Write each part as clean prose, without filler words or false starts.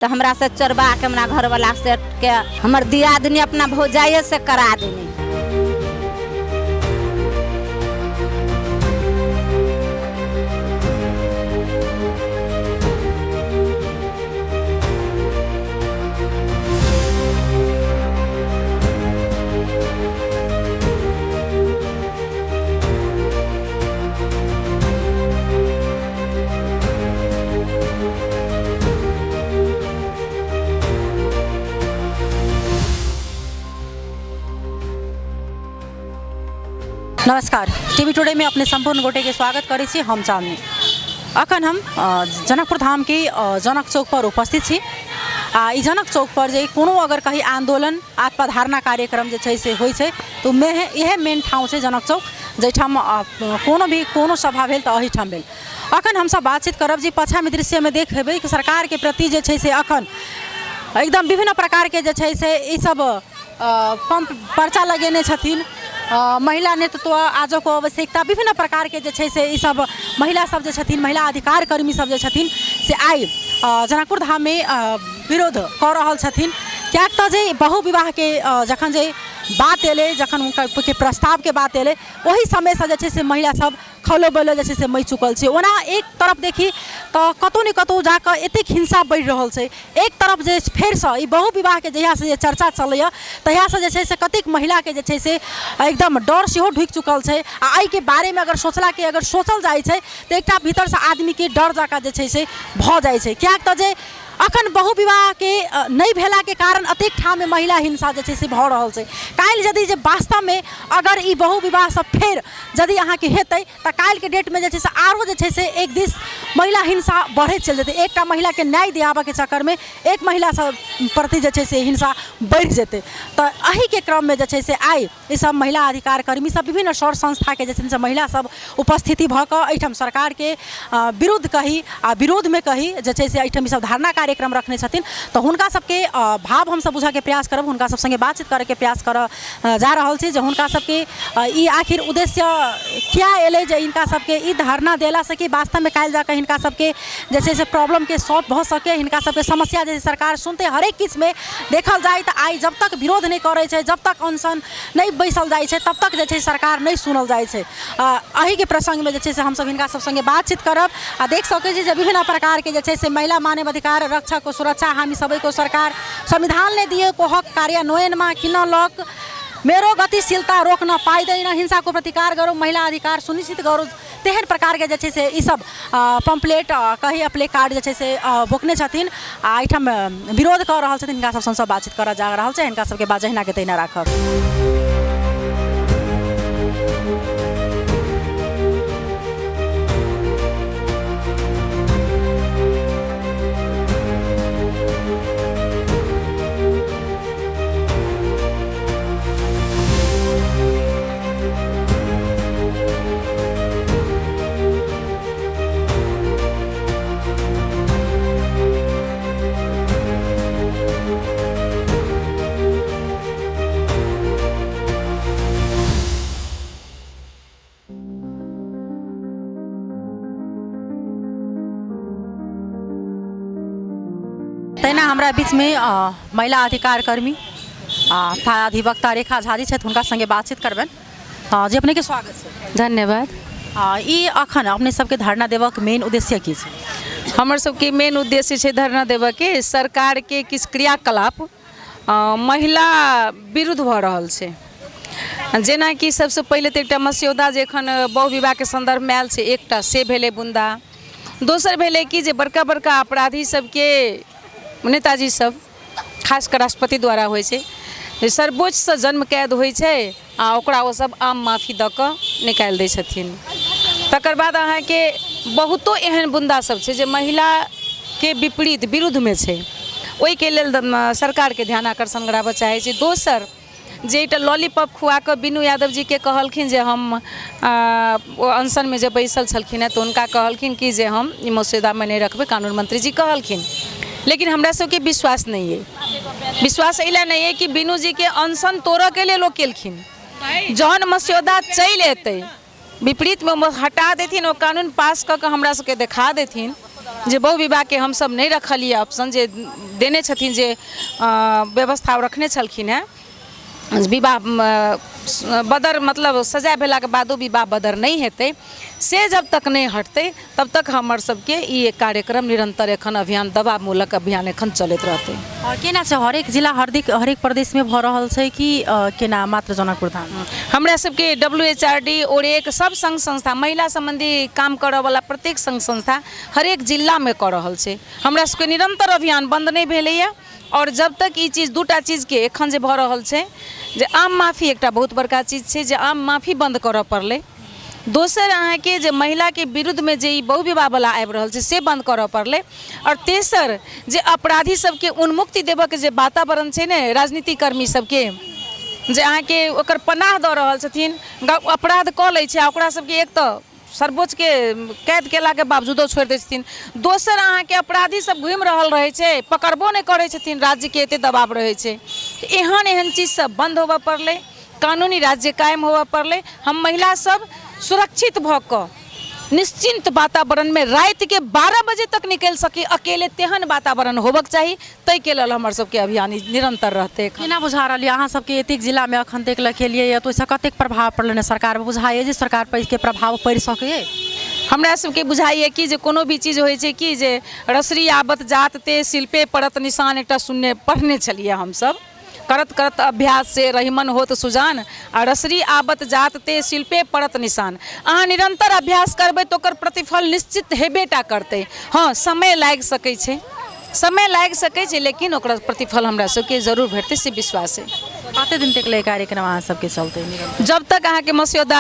तो हमरा से चोरबा के हमरा घर वाला से के हमर दियादनी अपना भौजाइये से करा देनी। नमस्कार, टीवी टुडे में अपने संपूर्ण गोटे के स्वागत करे छी। हम चांदनी अखन हम जनकपुर धाम के जनक चौक पर उपस्थित छी। ई जनक चौक पर जे कोनो अगर कहीं आंदोलन आत्मधारणा कार्यक्रम जे छै से होइ छै तो यह मेन ठाव छै जनक चौक, जैठाम कोनो सभा भेल तो अहीठाम भेल। अखन हम सब बातचीत करब जी पछा में दृश्य में देखबे कि सरकार के प्रति जे छै से अखन एकदम विभिन्न प्रकार के जे छै से ई सब पंप पर्चा लगेने छथिन। महिला नेतृत्व आज को आवश्यकता विभिन्न प्रकार के जे छै से ई सब महिला सब जे छथिन, महिला अधिकार कर्मी सब जे छथिन से आई जनकपुर धाम में विरोध कर रहल छथिन। क्या तो जे बहु विवाह के जखन जे बात एले, जखन उनका के प्रस्ताव के बात एले, वही समय से जे छै से महिला सब खलो बलो जे छै से मई चुकल छै। ओना एक तरफ देखी तो कतौ न कतौ जाकर एतेक हिंसा बढ़ रहल छै। एक तरफ जे फेर से ई बहु विवाह के जहिया से चर्चा चलैया तहिया से जे छै से कतेक महिला के जे छै से एकदम डर सेहो ढुक चुकल छै। आ आई के बारे में अगर सोचल जाय छै तो एकटा भीतर से आदमी के डर जाका जे छै से भ जाय छै। क्या तो जे अखन बहु विवाह के नहीं भेला के कारण अतेक ठाम में महिला हिंसा जे छै से भ रहल छै। काल्हि यदि जे वास्तव में अगर ई बहु विवाह सब फेर यदि अहाँ के हेतै त काल्हि के डेट में जे छै से आरो जे छै से एक दिस महिला हिंसा बढ़े चल जेतै। एकटा महिला के न्याय दियाबा के चक्कर में एक महिला सब प्रति जे छै से हिंसा बढ़ जेतै। तो अही के क्रम में जे छै से आई ई सब महिला अधिकार कर्मी सब विभिन्न सौर संस्था के जे छै से महिला सब उपस्थिति भ क एहिठाम सरकार के विरुद्ध कही आ विरोध में कही जे छै से एहिठाम ई सब धारणा कार्यक्रम रखने छथिन। तो हुनका सबके भाव हम सब बुझा के प्रयास करब, हुनका सब संगे बातचीत करे के प्रयास कर जा रहल छी जे हुनका सबके ई आखिर उद्देश्य क्या एले जे इनका सबके ई धारणा देला से कि वास्तव में काल्हि जाकर हिनका सबके जैसे से प्रॉब्लम के सॉल्व भ सके, हिनका सबके समस्या जैसे सरकार सुनते हरेक किस में देखल जाए तो आई जब तक विरोध नहीं करे छै, जब तक अनशन नहीं बैसल जाए छै तब तक जे छै सरकार नहीं सुनल जाए छै। अही के प्रसंग में जे छै से हम सब हिनका सब संगे बातचीत करब आ देख सके छी जे विभिन्न प्रकार के जे छै से महिला मानव अधिकार रक्षा को सुरक्षा हामी सबै को सरकार संविधान ने दिए को हक कार्यान्वयन में किनलक। मेरो गतिशीलता रोकना पाइदैन, हिंसा को प्रतिकार करो, महिला अधिकार सुनिश्चित करो, तेहन प्रकार के जे छै से ई सब पम्पलेट कही प्ले कार्ड जे छै से बोकने छथिन आ एहिठाम विरोध कर रहल छथिन। हिनका सब बातचीत कर जा रहल छै, हिनका सबके बात जहिना के तहिना राखब। तैना हमारा बीच में महिला अधिकार कर्मी था अधिवक्ता रेखा झा जी छथि, हुनका संगे बातचीत करबन। जी अपने के स्वागत छै। धन्यवाद। ई अखन अपने सबके धरना देबक मेन उद्देश्य की छै? हमर सबके मेन उद्देश्य छै धरना देबऽ के सरकार के किस क्रियाकलाप महिला विरुद्ध भ रहल छै। जेना कि सबसे पहले तो एकटा मस्यौदा जे एखन बहु विवाह के संदर्भ में आयल छै, एकटा से भेलै बुंदा। दोसर भेलै कि जे बड़का बड़का अपराधी सबके नेताजी सब खासकर राष्ट्रपति द्वारा होइ छै, सर्वोच्च से जन्म कैद होइ छै आ ओकरा वो सब आम माफी द क निकाल दै छथिन। तकर बाद अहाँ के बहुतो एहन बुंदा सब छै जे महिला के विपरीत विरुद्ध में छै, ओहि के लेल सरकार के ध्यान आकर्षण कराबऽ चाहे छै। दोसर जे एकटा लॉलीपॉप खुआ कऽ बीनू यादव जी के कहलखिन जे हम अनशन में जब बैसल छलखिन तो उनका कहलखिन कि जे हम ई मसौदा में नहीं रखबै, कानून मंत्री जी कहलखिन। लेकिन हमरा सबके विश्वास नहीं है। विश्वास एला नहीं है कि बीनू जी के अनशन तोड़ऽ के लिए लोग केलखिन। जहन मस्यौदा चल एतै विपरीत में हटा देथिन, वो कानून पास कऽ के हमरा सबके देखा देथिन जे बहु विवाह के हम सब नहीं रखलिए ऑप्शन जे देने छथिन, जे व्यवस्था रखने छलखिन हैं विवाह बदर मतलब सजा भेला के बादो विवाह बदर नहीं हेतै, से जब तक नहीं हटतै तब तक हमर सबके ई कार्यक्रम निरंतर एखन अभियान दबामूलक अभियान एखन चलैत रहतै। केना छै हरेक जिला हरेक प्रदेश में भऽ रहल छै कि केना मात्र जनकपुर धाम? हमरा सबके WHRD ओरेक सब संघ संस्था महिला संबंधी काम करऽ वाला प्रत्येक संघ संस्था हरेक जिला में कऽ रहल छै। हमरा सबके निरंतर अभियान बंद नहीं भेलैया और जब तक ई चीज दूटा चीज के एखन जे भऽ रहल छै जे आम माफी एकटा बहुत बड़का चीज छै जे आम माफी बंद करऽ पड़लै, दोसर अहाँके जे महिला के विरुद्ध में जे ई बहु विवाह वाला आबि रहल छै से बंद करऽ पड़लै, और तेसर जे अपराधी सबके उन्मुक्ति देबऽ के जे वातावरण छै ने राजनीति कर्मी सबके जे अहाँके ओकर पनाह दऽ रहल छथिन, अपराध कऽ लै छै ओकरा सबके एक तऽ सर्वोच्च के कैद केला के बावजूदो छोड़ि दै छथिन, दोसर अहाँके अपराधी सब घुमि रहल रहै छै पकड़बो नहीं करै छथिन, राज्य के एते दबाव रहै छै। एहन एहन चीज सब बंद होबऽ पड़लै, कानूनी राज्य कायम होबऽ पड़लै। हम महिला सब सुरक्षित भऽ कऽ निश्चिंत वातावरण में रात के 12 बजे तक निकल सकी अकेले, तेहन वातावरण होबक चाहिए, तै के लेल हमर सबके अभियान निरंतर रहते। केना बुझा रहल अहाँ सबके एतेक जिला में अखन तक लखेलिए तो ओइसे कतेक प्रभाव पड़लै सरकार पर? बुझाइए जे सरकार पर के प्रभाव पड़ि सकैए? हमरा सबके बुझाइए कि जे कोनो भी चीज होइ छै कि जे रसरी आबत जात ते शिल्पे पड़त निशान एकटा सुनने पढ़ने छलिए हम सब, करत करत अभ्यास से रहीमन होत सुजान आ रसरी आबत जात ते शिल्पे पड़त निशान। अहाँ निरंतर अभ्यास करबै तो ओकर प्रतिफल निश्चित हेबेटा करतै। हाँ समय लागि सकै छै, समय लागि सकै छै, लेकिन ओकर प्रतिफल हमरा सबके जरूर भेटतै से विश्वास है। कते दिन तक ले कार्यक्रम अहाँ सबके चलतै? जब तक अहाँके मस्यौदा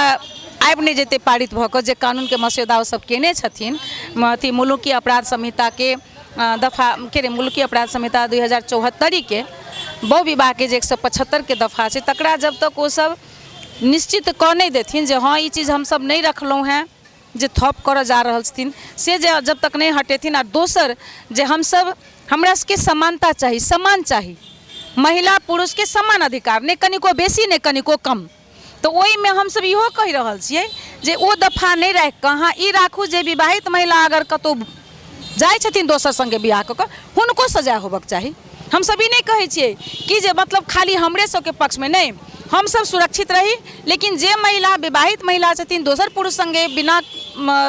आबि नहीं जेतै पारित भऽ कऽ, जे कानून के मस्यौदा ओ सब केने छथिन अथी मुलुकी अपराध संहिता के दफा के मुल्की अपराध संहिता 2074 के बहु विवाह के जे 175 के दफा छै, तकरा जब तक वो सब निश्चित कऽ नहीं देथिन जे हाँ ई चीज़ हम सब नहीं रखलहुँ हैं जे थप करऽ जा रहल छथिन, से जब तक नहीं हटेथिन। आ दोसर जे हम सब हमरा सबके समानता चाहिए, समान चाहिए, महिला पुरुष के समान अधिकार, नहीं कनिको बेसी नहीं कनिको कम। तो ओहि में हम सब इहो कहि रहल छियै जे ओ दफा नहीं राखि कऽ अहाँ ई राखू जे विवाहित महिला अगर कतौ जाइ छथिन दोसर संगे बियाह कऽ हुनको सजा होबक चाही। हम सब ई नहीं कहै छियै कि जे मतलब खाली हमरे सबके पक्ष में नहीं, हम सब सुरक्षित रही, लेकिन जे महिला विवाहित महिला छथिन दोसर पुरुष संगे बिना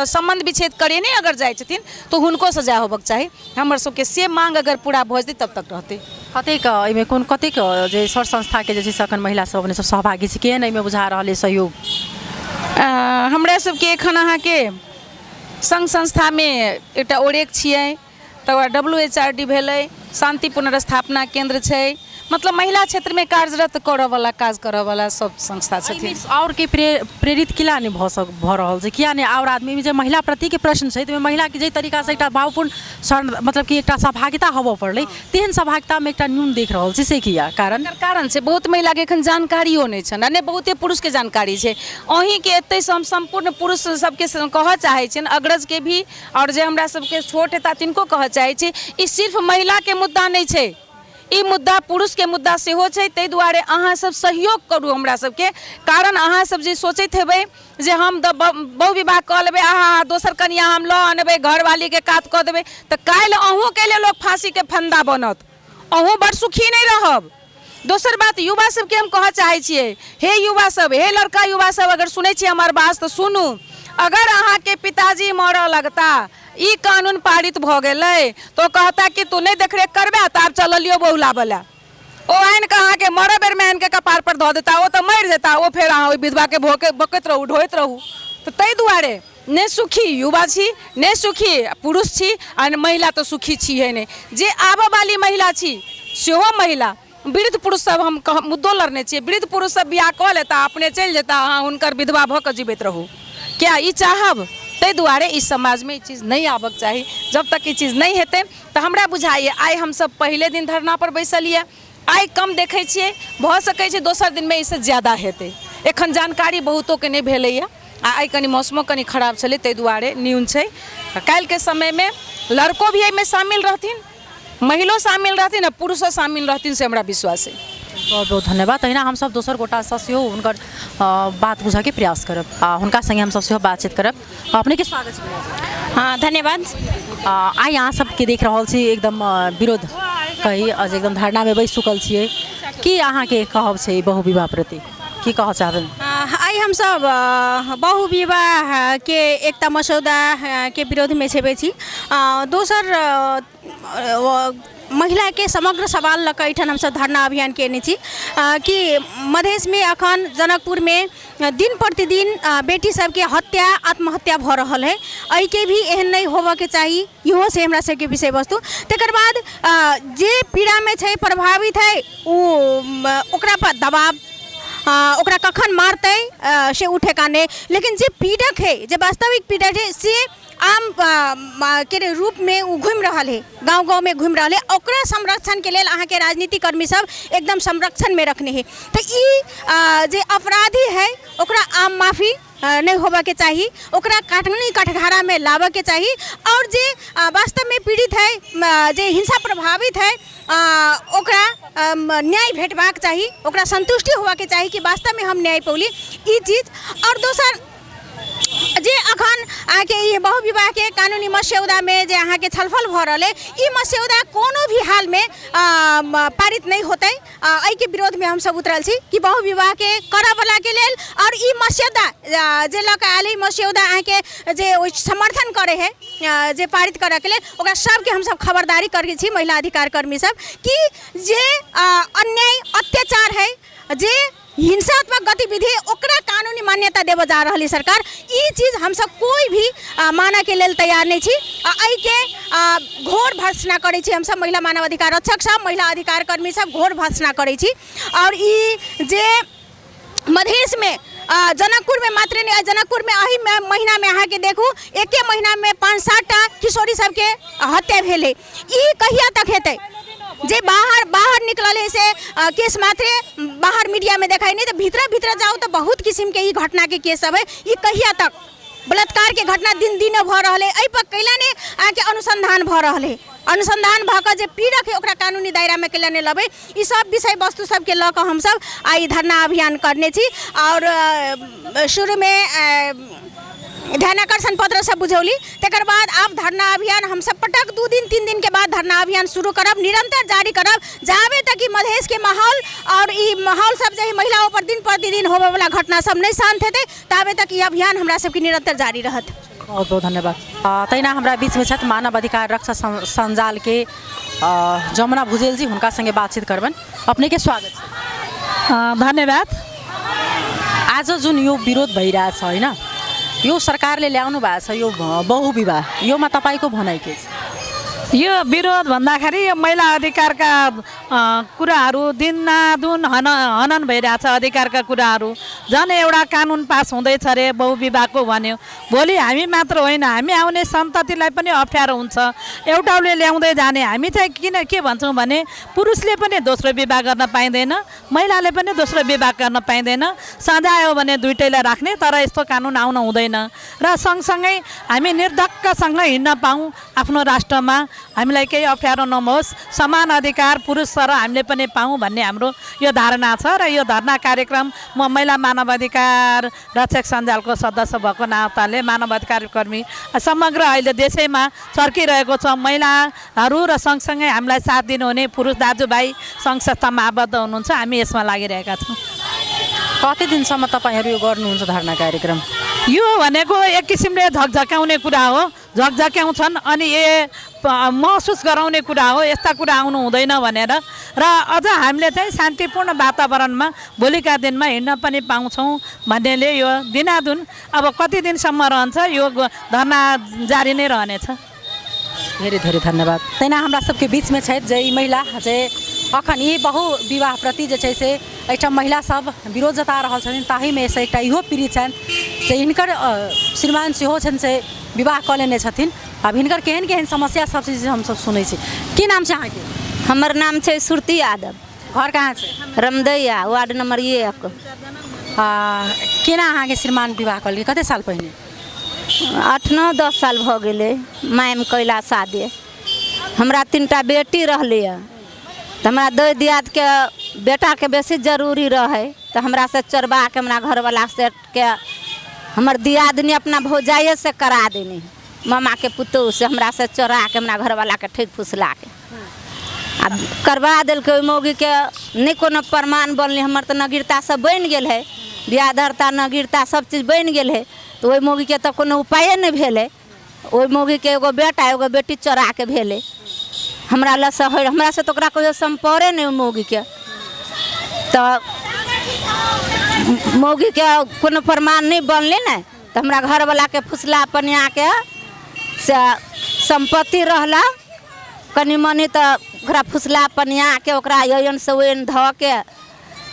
संबंध विच्छेद करे नहीं अगर जाइ छथिन तो हुनको सजा होबक चाही। हमर सबके से मांग अगर पूरा भऽ जेतै तब तक रहतै। कतेक एहिमे कोन कतेक जे सर संस्था के जे छै अखन महिला सब अपने सब सहभागी छै, केहन एहिमे बुझा रहल है सहयोग? हमरा सबके एखन अहाँके संघ संस्था में एकटा ओरेक छियै, तकर WHRD भेलै, शांति पुनर्स्थापना केंद्र छै, मतलब महिला क्षेत्र में कार्यरत करऽ वाला काज करऽ वाला सब संस्था छथिन। और के प्रेरित किला नहीं भऽ रहल छै? किया नहीं और आदमी में जे महिला प्रति के प्रश्न छै तऽ महिला के जे तरीका से एकटा भावपूर्ण मतलब कि एकटा सहभागिता होबऽ पड़लै, तेहन सहभागिता में एकटा न्यून देख रहल छै, से किया कारण छै? बहुत महिला के एखन जानकारियो नहीं छन, ने बहुते पुरुष के जानकारी छै। अहीं के एते से हम संपूर्ण पुरुष सबके कहऽ चाहै छियनि, अग्रज के भी और जे हमरा सबके छोट हेता तिनको कहऽ चाहै छी, ई सिर्फ महिला के मुद्दा नहीं छै, ई मुद्दा पुरुष के मुद्दा सेहो छै। ताहि दुआरे अहाँ सब सहयोग करू हमरा सबके, कारण अहाँ सब जे सोचैत हेबै जे हम बहु विवाह कऽ लेबै, अहाँ दोसर कनिया हम लऽ अनबै, घरवाली के कात कऽ देबै, तऽ काल्हि अहूँ के लिए लोग फांसी के फंदा बनत, अहूँ बड़ सुखी नहीं रहब। दोसर बात युवा सबके हम कहऽ चाहै छियै, हे युवा सब, हे लड़का युवा सब, अगर सुनै छियै हमर बात तऽ सुनू। अगर अहाँ के पिताजी मरऽ लगता, ई कानून पारित भऽ गेलै तो कहता कि तू नहीं देख रेख करबे तऽ आब चलियो बहुलाबे ला, ओ आनि कऽ अहाँके मरऽ बेर में आनि के कपार पर धऽ देता, ओ तऽ मरि जेता, ओ फेर अहाँ ओहि विधवा के बकैत रहू, ढोइत रहू। तऽ ताहि दुआरे ने सुखी युवा छी, ने सुखी पुरुष छी, आ महिला तो सुखी छियै नहीं। जे आबऽ वाली महिला छी सेहो महिला, वृद्ध पुरुष सब हम मुद्दो लड़ने छियै, वृद्ध पुरुष सब बियाह कऽ लेता, अपने चलि जेता, अहाँ हुनकर विधवा भऽ कऽ जीवैत रहू, क्या ई चाहब? ताहि दुआरे इस समाज में ई चीज़ नहीं आबक चाही। जब तक ई चीज़ नहीं हेतै तो हमरा बुझाइए आइ हम सब पहले दिन धरना पर बैसलिए, आइ कम देखै छियै, भऽ सकै छै दोसर दिन में इससे ज़्यादा हेतै। एखन जानकारी बहुतों के नहीं भेलैया, आइ कनि मौसमो कनि खराब छलै ताहि दुआरे न्यून छै। काल्हि के समय में लड़को भी एहिमे शामिल रहथिन, महिलो शामिल रहथिन, आ पुरुषो शामिल रहथिन, से हमरा विश्वास है। बहुत बहुत धन्यवाद। तहिना हम सब दोसर गोटा से सेहो हुनकर बात बुझा के प्रयास करब, हुनका संगे हम सब सेहो बातचीत करब। अपने के स्वागत छै। हाँ धन्यवाद। आई अहाँ सबके देख रहल छी एकदम विरोध कही आज एकदम धरना में बैस चुकल छियै की अहाँ के कहब छै बहु विवाह प्रति की कह चाहबन? आइ हम सब बहु विवाह के एकता मसौदा के विरोध में छेबे छी। दोसर महिला के समग्र सवाल लऽ कऽ एहिठाम हमसब धरना अभियान केने छी कि मधेश में अखन जनकपुर में दिन प्रतिदिन बेटी सबके हत्या आत्महत्या भऽ रहल है। एहि के भी एहन नहीं होबऽ के चाही, इहो से हमरा सबके विषय वस्तु। तकर बाद जे पीड़ा में छै प्रभावित है ओकरा पर दबाव ओकरा कखन मारतै से उठे का नहीं। लेकिन जे पीड़क है, जे वास्तविक पीड़क है से आम के रूप में वो घूम रहा है, गांव गांव में घूम रहा है। ओकरा संरक्षण के लिए अहाँ के राजनीतिक कर्मी सब एकदम संरक्षण में रखने है। तो ई जे अपराधी है ओकरा आम माफी नहीं होबा के चाहिए, ओकरा कानूनी कठघारा में लाबा के चाहिए। और जे वास्तव में पीड़ित है, जे हिंसा प्रभावित है, ओकरा न्याय भेटबाक चाहिए, ओकरा संतुष्टि होबा के चाहिए कि वास्तव में हम न्याय पौली ई चीज। और दोसर जे अखन आके ये बहु विवाह के कानूनी मस्यौदा में जे अहाँ के छलफल भ रहा है, ई मस्यौदा कोनो भी हाल में पारित नहीं होते। एहि के विरोध में हम सब उतरल छी कि बहु विवाह के करऽ वाला के लेल और ई मस्यौदा जे लऽ कऽ आयल मस्यौदा अहाँ के जे समर्थन करे है, जे पारित करऽ के लेल ओकरा सबके हम सब खबरदारी करै छी महिला अधिकार कर्मी सब कि जे अन्याय अत्याचार है, जे हिंसात्मक गतिविधि ओकरा कानूनी मान्यता देव जा रही सरकार। ई चीज हम सब कोई भी माना के लेल तैयार नहीं छी। एहि के घोर भर्त्सना करै छी हम सब महिला मानव अधिकार रक्षक सब, महिला अधिकार कर्मी सब घोर भर्त्सना करै छी। और ई जे मधेश में जनकपुर में मात्र नहीं, जनकपुर में एहि महीना में अहाँ के देखू एके महीना में 5-7टा किशोरी सबके हत्या भेल है। ई कहिया तक हेतै? जे बाहर निकल है से केस मात्रे बाहर मीडिया में देखाई नहीं, तो भीतर जाओ तो बहुत किस्म के ई घटना के केस सब है। ई कहिया तक? बलात्कार के घटना दिन भ रहा है, एहि पर कैला ने आके अनुसंधान भ रहा है। अनुसंधान भऽ जे पीड़क है ओकरा कानूनी दायरा में कैला ने लबे। ई सब विषय वस्तु सबके लऽ कऽ हम सब आई धरना अभियान करने छी। और शुरू में ध्यानाकर्षण पत्र सब बुझौली, तकर बाद अब धरना अभियान हम सब पटक 2 दिन 3 दिन के बाद धरना अभियान शुरू करब, निरंतर जारी करब, जाबे तक कि मधेश के माहौल और ई माहौल सब जे महिलाओं पर दिन प्रतिदिन होबे वाला घटना सब नहीं शांत हेतै, ताबे तक ई अभियान हमरा सबके निरंतर जारी रहत। बहुत बहुत धन्यवाद। तैना हमरा बीच में छथि मानव अधिकार रक्षा संजाल के जमुना भुजेल जी, हुनका संगे बातचीत करबन। अपने के स्वागत छ। धन्यवाद। आज जुन यो विरोध भइरहेछ हैन, यो सरकारले ल्याउनु भएको छ यो बहु विवाह, योमा तपाईको भनाइ के छ? यो विरोध भन्दाखेरि यो महिला अधिकारका कुराहरू दिनादुन हनन भइरहेछ। अधिकारका कुराहरू झन् एउटा कानुन पास हुँदैछ अरे बहुविवाहको भन्यो, भोलि हामी मात्र होइन हामी आउने सन्ततिलाई पनि अप्ठ्यारो हुन्छ। एउटाले ल्याउँदै जाने, हामी चाहिँ किन के भन्छौँ भने पुरुषले पनि दोस्रो विवाह गर्न पाइँदैन, महिलाले पनि दोस्रो विवाह गर्न पाइँदैन। सजायो भने दुइटैलाई राख्ने, तर यस्तो कानुन आउन हुँदैन। र सँगसँगै हामी निर्धक्कसँग हिँड्न पाऊँ आफ्नो राष्ट्रमा, हामीलाई केही अप्ठ्यारो नहोस्, समान अधिकार पुरुष र हामीले पनि पाऊँ भन्ने हाम्रो यो धारणा छ। र यो धरना कार्यक्रम म महिला मानव अधिकार रक्षक सञ्जालको सदस्य भएको नाताले मानव अधिकार कर्मी समग्र अहिले देशैमा चर्किरहेको छ महिलाहरू र सँगसँगै हामीलाई साथ दिनुहुने पुरुष दाजुभाइ सङ्घ संस्थामा आबद्ध हुनुहुन्छ, हामी यसमा लागिरहेका छौँ। कति दिनसम्म तपाईँहरू यो गर्नुहुन्छ धरना कार्यक्रम? यो भनेको एक किसिमले झकझक्याउने कुरा हो, झकझक्याउँछन् अनि महसुस गराउने कुरा हो, यस्ता कुरा आउनु हुँदैन भनेर। र अझ हामीले चाहिँ शान्तिपूर्ण वातावरणमा भोलिका दिनमा हिँड्न पनि पाउँछौँ भन्नेले यो दिनादुन अब कति दिनसम्म रहन्छ यो धरना जारी नै रहनेछ। धेरै धेरै धन्यवाद। तैना हमरा सबके बीच में छथि जे महिला जे अखन ई बहु विवाह प्रति जे छै से एकटा महिला सब विरोध जता रहल छथिन, ताही में से एकटा इहो पीड़ित छन् जे हिनकर श्रीमान सेहो छन् से विवाह कऽ लेने छथिन। अब हिनकर केहन केहन समस्या सब चीज हम सब सुनै छी। की नाम छै अहाँके? हमर नाम छै सुरती यादव। घर कहाँ छै? रमदैया, वार्ड नंबर 1। केना अहाँके श्रीमान विवाह कऽ कते साल पहिने? 8-9-10 साल भऽ गेलै मायम कैला शादी। हमरा 3टा बेटी रहलै, तऽ हमरा दइ दियाद के बेटा के बेसी जरूरी रहे, तो हमरा से चोरबा के हमरा घरवाला से के हमर दियादनी अपना भौजाइए से करा देनी। मामा के पुतोह से हमरा से चोरा के हमरा घरवाला के ठक फुसला के आ करवा देलकै। ओहि मौगी के नहीं कोनो प्रमाण बनलै, हमर तो नगीरता सब बन गेल है, बियाह धरता नगीरता सब चीज बन गेल है, तो ओहि मौगी के तो कोनो उपाय नहीं भेलै। ओहि मौगी के एगो बेटा एगो बेटी चोरा के भेलै, हमरा लस हमरा से तो ओकरा कोई संपर्के नहीं। मौगी के तो मौगी के कोनो प्रमाण नहीं बनले न, तो हमरा घरवाला के फुसला पनिया के से संपत्ति रहला कनी मनी, तो ओकरा फुसला पनिया के ओकरा यन से ओन ध के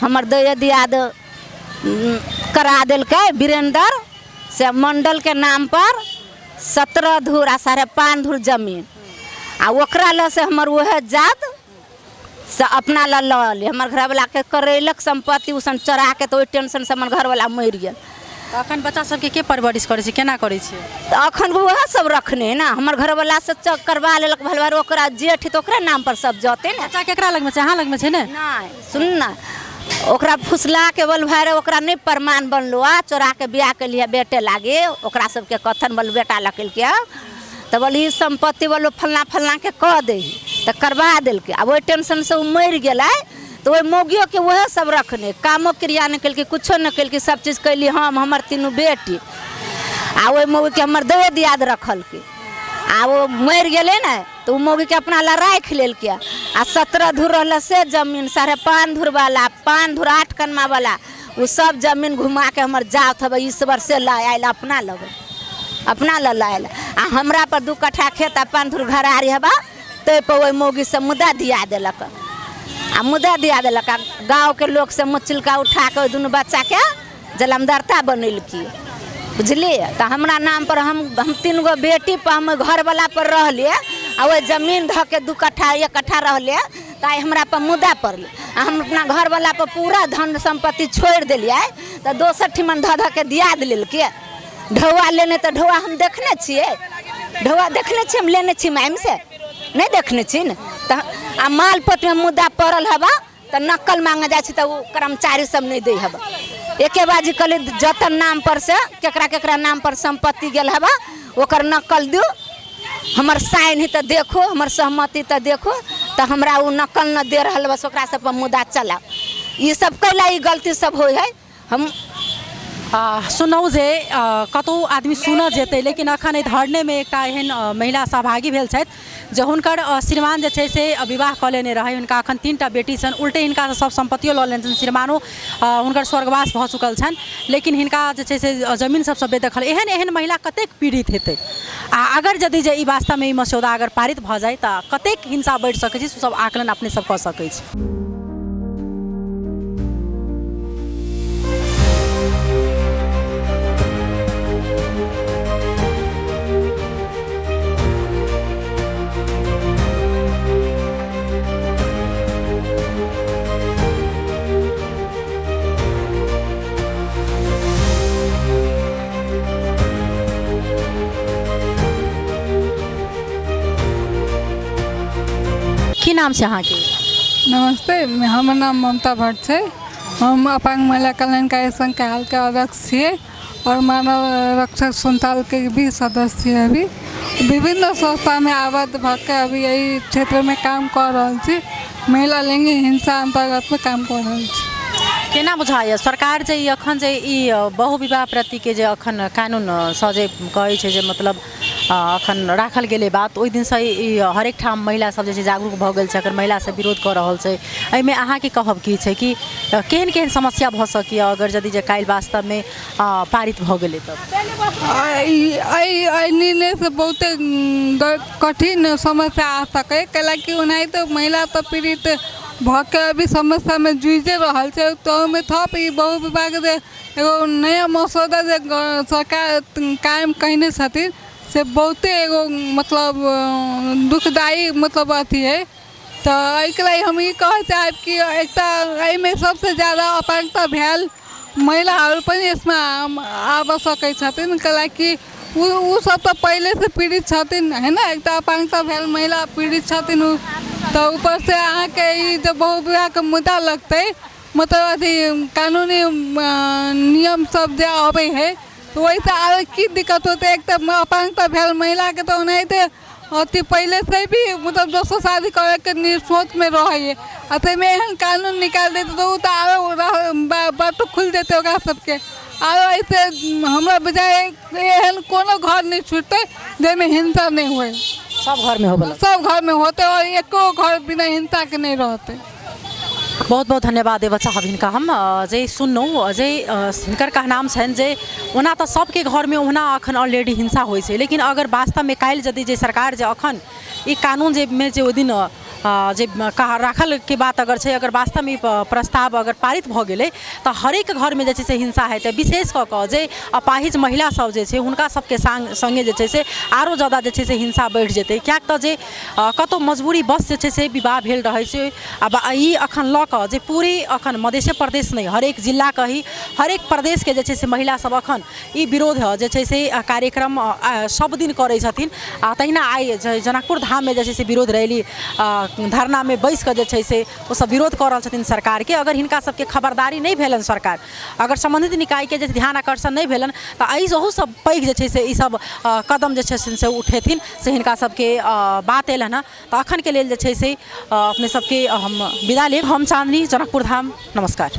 हमर दय दियाद करा देलकै। वीरेंद्र से मंडल के नाम पर 17 धूर आ 5.5 धूर जमीन, आ ओकरा ल से हमर वह जात से अपना ल ले हमर घरवाला के करैलक संपत्ति उसन चढ़ा के, तो ओहि टेंशन से हमर घरवाला मरि गेल। अखन बच्चा सबके के परवरिश करै छी, केना करै छी? तो अखन वह सब रखने ना, हमर घरवाला से चेक करवा लेलक भलवार, ओकरा जेठ तो ओकरा नाम पर सब जते ना। बच्चा केकरा लग में छै? अहाँ लग में छै ने? नहीं सुन ना, ओकरा फुसला के बोल भाई ओकरा नहीं प्रमाण बनलो, आ चोरा के बियाह के लिए बेटे लागे, ओकरा सबके कथन बोल बेटा लकल के, तो बोल ई संपत्ति बोलो फलना फलना के कह दे, तो करवा दिलके। अब वही टेंशन से मर गए, तो वही मौगियों के वह सब रखने, कामो क्रिया नहीं कल, कुछो नहीं कल, सब चीज़ कैली हम हमर तीनों बेटी, आ वही मौगी के हमर दो दियाद रखल के, आ वो मर गए ना, तो वो मौगी के अपना ला राख लेल के, आ 17 धूर रहल से जमीन 5.5 धूर वाला 5 धूर 8 कनमा वाला, वो सब जमीन घुमा के हमर जात हब ईश्वर से ला आयल अपना लग, अपना ला लायल। आ हमरा पर 2 कट्ठा खेत आ 5 धूर घरारी हबा, तो पर वही मौगी से मुद्दा दिया दिलक, आ मुद्दा दिया दिलक। गाँव के लोग से मुचिलका उठा के दोनों बच्चा के जलमदरता बनैलकी, बुझलिए। तो हमरा नाम पर हम 3 गो बेटी पर हम घर वाला पर रहलिए, आ वही जमीन ध के 2 कट्ठा 1 कट्ठा रहलिए, तो हमरा पर मुद्दा पड़ल। हम अपना घर वाला पर पूरा धन संपत्ति छोड़ दिलिए, तो दोसर ठिमन ध के दिया दिलके। ढौआ लेने तो ढौआ हम देखने छिए, ढौआ देखने छिए, हम लेने छी माइम से नहीं देखने छी न। तो आ मालपत में मुद्दा पड़ल हबा, तो नकल मांगे जाए, तो कर्मचारी सब नहीं दे हबा। एके बाजी कल जतन नाम पर से केकरा केकरा नाम पर संपत्ति गेल हबा, ओकर नकल दू, हमर साइन ही तो देखो, हमर सहमति तो देखो, तो हमरा वो नकल न दे रहा, बस ओकरा सब पर मुद्दा चला। ये सब कैला ई गलती सब हो है। हम सुनौ जे कतौ आदमी सुन जेतै, लेकिन अखन एहि धरने में एकटा एहन महिला सहभागी भेल छथि जे हुनकर श्रीमान जे छै से विवाह कऽ लेने रहै, हुनका अखन 3टा बेटी छनि, उल्टे हिनका सब सम्पत्तियो लऽ लेने छनि, श्रीमानो हुनकर स्वर्गवास भऽ चुकल छनि, लेकिन हिनका जे छै से जमीन सब बेदखल। एहन एहन महिला कतेक पीड़ित हेतै, आ अगर यदि जे ई वास्तवमे ई मस्यौदा अगर पारित भऽ जाय तऽ कतेक हिंसा बढ़ि सकै छै, सब आकलन अपने सब कऽ सकै छी। की नाम छै अहाँके? नमस्ते, हमर नाम ममता भट्ट है। हम अपांग महिला कल्याणकारी संघ के हाल के अध्यक्ष छिए और मानव रक्षक संस्थान के भी सदस्य है। अभी विभिन्न संस्था में आबद्ध भके अभी यही क्षेत्र में काम कर रहा छी, महिला लैंगिक हिंसा अंतर्गत में काम कर रहा छी। केना बुझाइए सरकार जे अखन जे ई बहुविवाह प्रति के जे अखन कानून सँ जे कहै छै जे मतलब अखन राखल गेलै बात, ओहि दिन से ई हरेक ठाम महिला सब जे छै जागरूक भऽ गेल छै, अगर महिला सब विरोध कऽ रहल छै, एहिमे अहाँके कहब की छै कि केहन केहन समस्या भऽ सकैए अगर यदि जे काल्हि वास्तवमे पारित भऽ गेलै तब? निर्णय से बहुते कठिन समस्या आ सकै, कैलाकि ओनाहिते महिला तो पीड़ित भके अभी समस्या में जूझे रहा है। तो में थप ई बहुविवाह के एगो नया मसौदा जे सरकार कायम कहने छथिन से बहुते एगो मतलब दुखदायी मतलब अथी है। तो एहिके लिए हम ई कह चाहब कि एक में सबसे ज़्यादा अपांगता भेल महिला इसमें आब सकै छथिन, कैलाकि उ सब तो पहले से पीड़ित छथिन है ना। एक अपांगता भेल महिला पीड़ित छथिन, तो ऊपर से अहाँ के जब बहुविवाह के मुद्दा लगते मतलब अथी कानूनी नियम सब जे आवे है तो वैसे आगे की दिक्कत होते एक तो अपंगता भेल महिला के तो ओनाहिते अति पहले से भी मतलब दोस्तों शादी करे के सोच में रहे अतः में एहन कानून निकाल देते तो तो आगे बात खुल देते होगा सबके आगे ऐसे हमारा बजाय एहन कोनो घर नहीं छूटते जिसमें हिंसा नहीं हुए सब घर में हो बोला सब घर में होते और एको घर बिना हिंसा के नहीं रहते। बहुत बहुत धन्यवाद देव चाहब हिनका हम जे सुनलहुँ जे हिनकर कहनाम छनि जे ओना तऽ सबके घरमे ओना अखन ऑलरेडी हिंसा होइ छै लेकिन अगर वास्तवमे काल्हि यदि जे सरकार जे अखन ई कानून जेमे जे ओहि दिन जे राखल के बात अगर छै अगर वास्तवमे प्रस्ताव अगर पारित भऽ गेलै तऽ हरेक घरमे जे छै से हिंसा हेतै विशेष कऽ कऽ जे अपाहिज महिला सब जे छै हुनका सबके संगे जे छै से आरो ज़्यादा जे छै से हिंसा बढ़ि जेतै किएक तऽ जे कतौ मजबूरी बस जे छै से विवाह भेल रहै छै अब ई अखन लऽ कऽ जे पूरी अखन मध्य प्रदेश नहीं हरेक जिला कही हरेक प्रदेश के जे छै से महिला सब अखन ई विरोध जे छै से कार्यक्रम सब दिन करै छथिन तहिना आइ जनकपुर धाम में जे छै से विरोध रैली धरना में बैस कऽ जे छै से ओ सब विरोध कऽ रहल छथिन सरकार के अगर हिनका सबके खबरदारी नहीं भेलन सरकार अगर संबंधित निकाय के जे ध्यान आकर्षण नहीं भेलन तऽ एहि ओहू सब पैघ जे छै से ई सब कदम जे छै से उठेथिन से हिनका सबके बात एलन हँ तऽ अखन के लेल जे छै से अपने सबके हम विदा लेब हम चांदनी जनकपुर धाम नमस्कार।